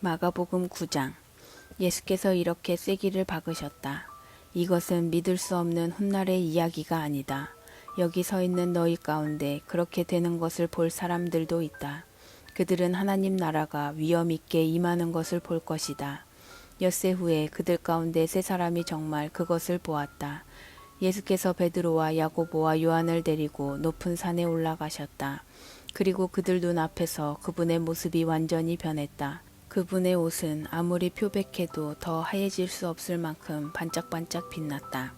마가복음 9장. 예수께서 이렇게 쐐기를 박으셨다. 이것은 믿을 수 없는 훗날의 이야기가 아니다. 여기 서 있는 너희 가운데 그렇게 되는 것을 볼 사람들도 있다. 그들은 하나님 나라가 위엄 있게 임하는 것을 볼 것이다. 엿새 후에 그들 가운데 세 사람이 정말 그것을 보았다. 예수께서 베드로와 야고보와 요한을 데리고 높은 산에 올라가셨다. 그리고 그들 눈앞에서 그분의 모습이 완전히 변했다. 그분의 옷은 아무리 표백해도 더 하얘질 수 없을 만큼 반짝반짝 빛났다.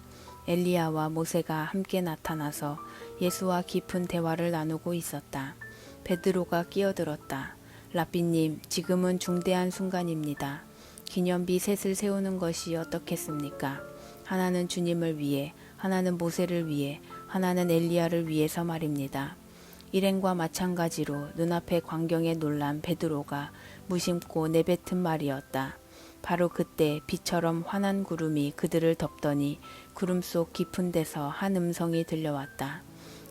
엘리야와 모세가 함께 나타나서 예수와 깊은 대화를 나누고 있었다. 베드로가 끼어들었다. 라삐님, 지금은 중대한 순간입니다. 기념비 셋을 세우는 것이 어떻겠습니까? 하나는 주님을 위해, 하나는 모세를 위해, 하나는 엘리야를 위해서 말입니다. 일행과 마찬가지로 눈앞의 광경에 놀란 베드로가 무심코 내뱉은 말이었다. 바로 그때 비처럼 환한 구름이 그들을 덮더니 구름 속 깊은 데서 한 음성이 들려왔다.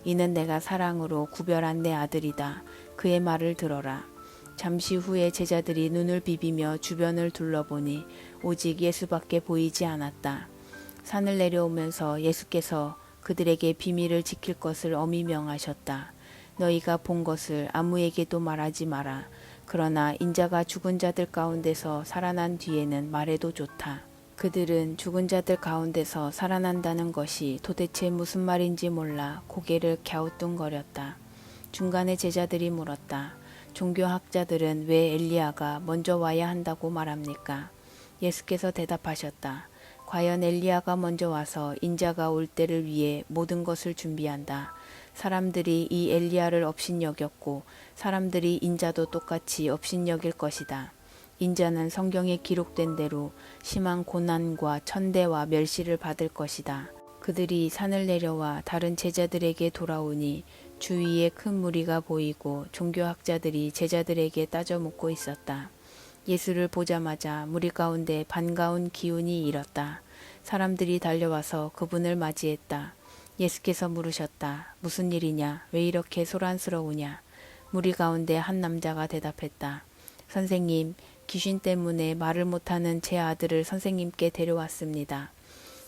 이는 내가 사랑으로 구별한 내 아들이다. 그의 말을 들어라. 잠시 후에 제자들이 눈을 비비며 주변을 둘러보니 오직 예수밖에 보이지 않았다. 산을 내려오면서 예수께서 그들에게 비밀을 지킬 것을 엄히 명하셨다. 너희가 본 것을 아무에게도 말하지 마라. 그러나 인자가 죽은 자들 가운데서 살아난 뒤에는 말해도 좋다. 그들은 죽은 자들 가운데서 살아난다는 것이 도대체 무슨 말인지 몰라 고개를 갸우뚱거렸다. 중간에 제자들이 물었다. 종교학자들은 왜 엘리야가 먼저 와야 한다고 말합니까? 예수께서 대답하셨다. 과연 엘리야가 먼저 와서 인자가 올 때를 위해 모든 것을 준비한다. 사람들이 이 엘리야를 업신여겼고 사람들이 인자도 똑같이 업신여길 것이다. 인자는 성경에 기록된 대로 심한 고난과 천대와 멸시를 받을 것이다. 그들이 산을 내려와 다른 제자들에게 돌아오니 주위에 큰 무리가 보이고 종교학자들이 제자들에게 따져 묻고 있었다. 예수를 보자마자 무리 가운데 반가운 기운이 일었다. 사람들이 달려와서 그분을 맞이했다. 예수께서 물으셨다. 무슨 일이냐? 왜 이렇게 소란스러우냐? 무리 가운데 한 남자가 대답했다. 선생님, 귀신 때문에 말을 못하는 제 아들을 선생님께 데려왔습니다.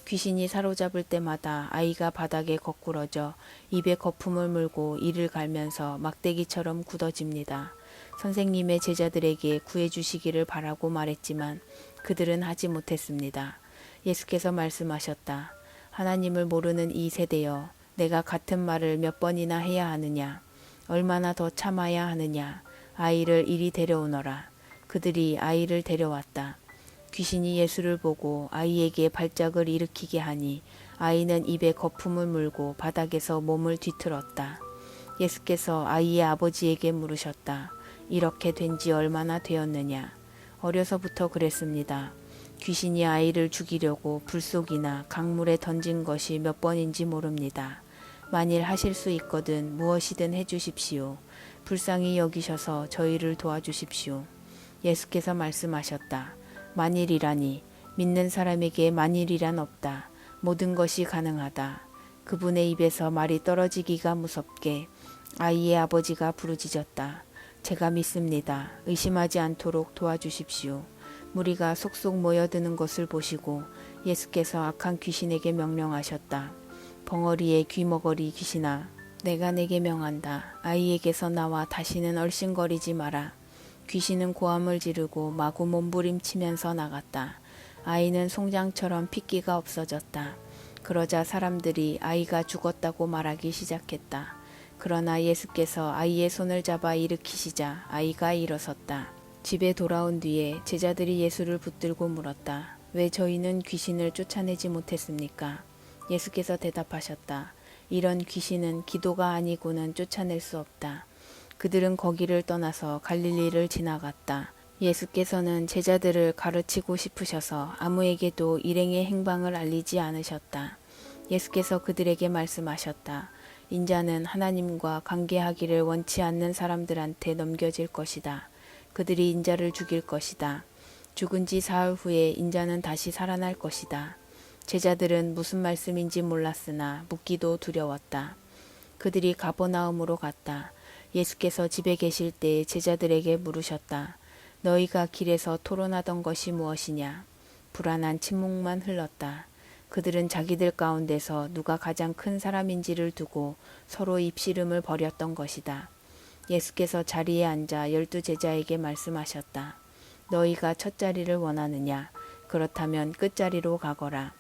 귀신이 사로잡을 때마다 아이가 바닥에 거꾸러져 입에 거품을 물고 이를 갈면서 막대기처럼 굳어집니다. 선생님의 제자들에게 구해주시기를 바라고 말했지만 그들은 하지 못했습니다. 예수께서 말씀하셨다. 하나님을 모르는 이 세대여, 내가 같은 말을 몇 번이나 해야 하느냐? 얼마나 더 참아야 하느냐? 아이를 이리 데려오너라. 그들이 아이를 데려왔다. 귀신이 예수를 보고 아이에게 발작을 일으키게 하니 아이는 입에 거품을 물고 바닥에서 몸을 뒤틀었다. 예수께서 아이의 아버지에게 물으셨다. 이렇게 된 지 얼마나 되었느냐? 어려서부터 그랬습니다. 귀신이 아이를 죽이려고 불속이나 강물에 던진 것이 몇 번인지 모릅니다. 만일 하실 수 있거든 무엇이든 해주십시오. 불쌍히 여기셔서 저희를 도와주십시오. 예수께서 말씀하셨다. 만일이라니 믿는 사람에게 만일이란 없다. 모든 것이 가능하다. 그분의 입에서 말이 떨어지기가 무섭게 아이의 아버지가 부르짖었다. 제가 믿습니다. 의심하지 않도록 도와주십시오. 무리가 속속 모여드는 것을 보시고 예수께서 악한 귀신에게 명령하셨다. 벙어리의 귀머거리 귀신아, 내가 내게 명한다. 아이에게서 나와 다시는 얼씬거리지 마라. 귀신은 고함을 지르고 마구 몸부림치면서 나갔다. 아이는 송장처럼 핏기가 없어졌다. 그러자 사람들이 아이가 죽었다고 말하기 시작했다. 그러나 예수께서 아이의 손을 잡아 일으키시자 아이가 일어섰다. 집에 돌아온 뒤에 제자들이 예수를 붙들고 물었다. 왜 저희는 귀신을 쫓아내지 못했습니까? 예수께서 대답하셨다. 이런 귀신은 기도가 아니고는 쫓아낼 수 없다. 그들은 거기를 떠나서 갈릴리를 지나갔다. 예수께서는 제자들을 가르치고 싶으셔서 아무에게도 일행의 행방을 알리지 않으셨다. 예수께서 그들에게 말씀하셨다. 인자는 하나님과 관계하기를 원치 않는 사람들한테 넘겨질 것이다. 그들이 인자를 죽일 것이다. 죽은 지 사흘 후에 인자는 다시 살아날 것이다. 제자들은 무슨 말씀인지 몰랐으나 묻기도 두려웠다. 그들이 가버나움으로 갔다. 예수께서 집에 계실 때 제자들에게 물으셨다. 너희가 길에서 토론하던 것이 무엇이냐? 불안한 침묵만 흘렀다. 그들은 자기들 가운데서 누가 가장 큰 사람인지를 두고 서로 입씨름을 벌였던 것이다. 예수께서 자리에 앉아 12 제자에게 말씀하셨다. 너희가 첫 자리를 원하느냐? 그렇다면 끝자리로 가거라.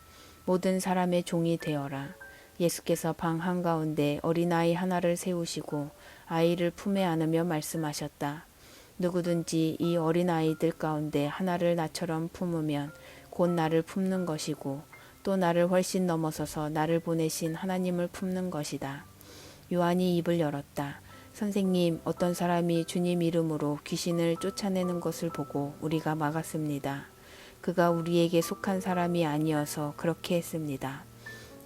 모든 사람의 종이 되어라. 예수께서 방 한가운데 어린아이 하나를 세우시고 아이를 품에 안으며 말씀하셨다. 누구든지 이 어린아이들 가운데 하나를 나처럼 품으면 곧 나를 품는 것이고 또 나를 훨씬 넘어서서 나를 보내신 하나님을 품는 것이다. 요한이 입을 열었다. 선생님, 어떤 사람이 주님 이름으로 귀신을 쫓아내는 것을 보고 우리가 막았습니다. 그가 우리에게 속한 사람이 아니어서 그렇게 했습니다.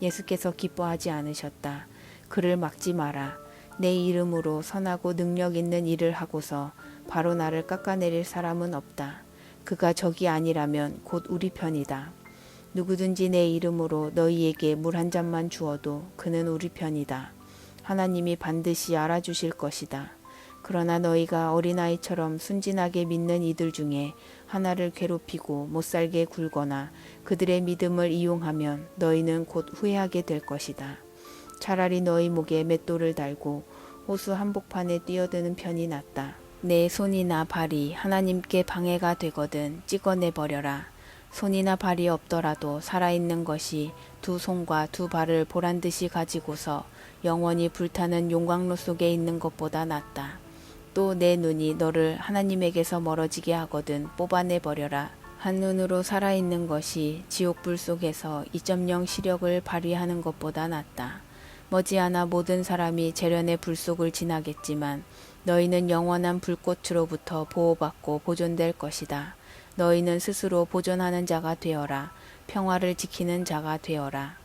예수께서 기뻐하지 않으셨다. 그를 막지 마라. 내 이름으로 선하고 능력 있는 일을 하고서 바로 나를 깎아내릴 사람은 없다. 그가 적이 아니라면 곧 우리 편이다. 누구든지 내 이름으로 너희에게 물 한 잔만 주어도 그는 우리 편이다. 하나님이 반드시 알아주실 것이다. 그러나 너희가 어린아이처럼 순진하게 믿는 이들 중에 하나를 괴롭히고 못살게 굴거나 그들의 믿음을 이용하면 너희는 곧 후회하게 될 것이다. 차라리 너희 목에 맷돌을 달고 호수 한복판에 뛰어드는 편이 낫다. 내 손이나 발이 하나님께 방해가 되거든 찍어내버려라. 손이나 발이 없더라도 살아있는 것이 두 손과 두 발을 보란듯이 가지고서 영원히 불타는 용광로 속에 있는 것보다 낫다. 또 내 눈이 너를 하나님에게서 멀어지게 하거든 뽑아내버려라. 한눈으로 살아있는 것이 지옥불 속에서 2.0 시력을 발휘하는 것보다 낫다. 머지않아 모든 사람이 재련의 불 속을 지나겠지만 너희는 영원한 불꽃으로부터 보호받고 보존될 것이다. 너희는 스스로 보존하는 자가 되어라. 평화를 지키는 자가 되어라.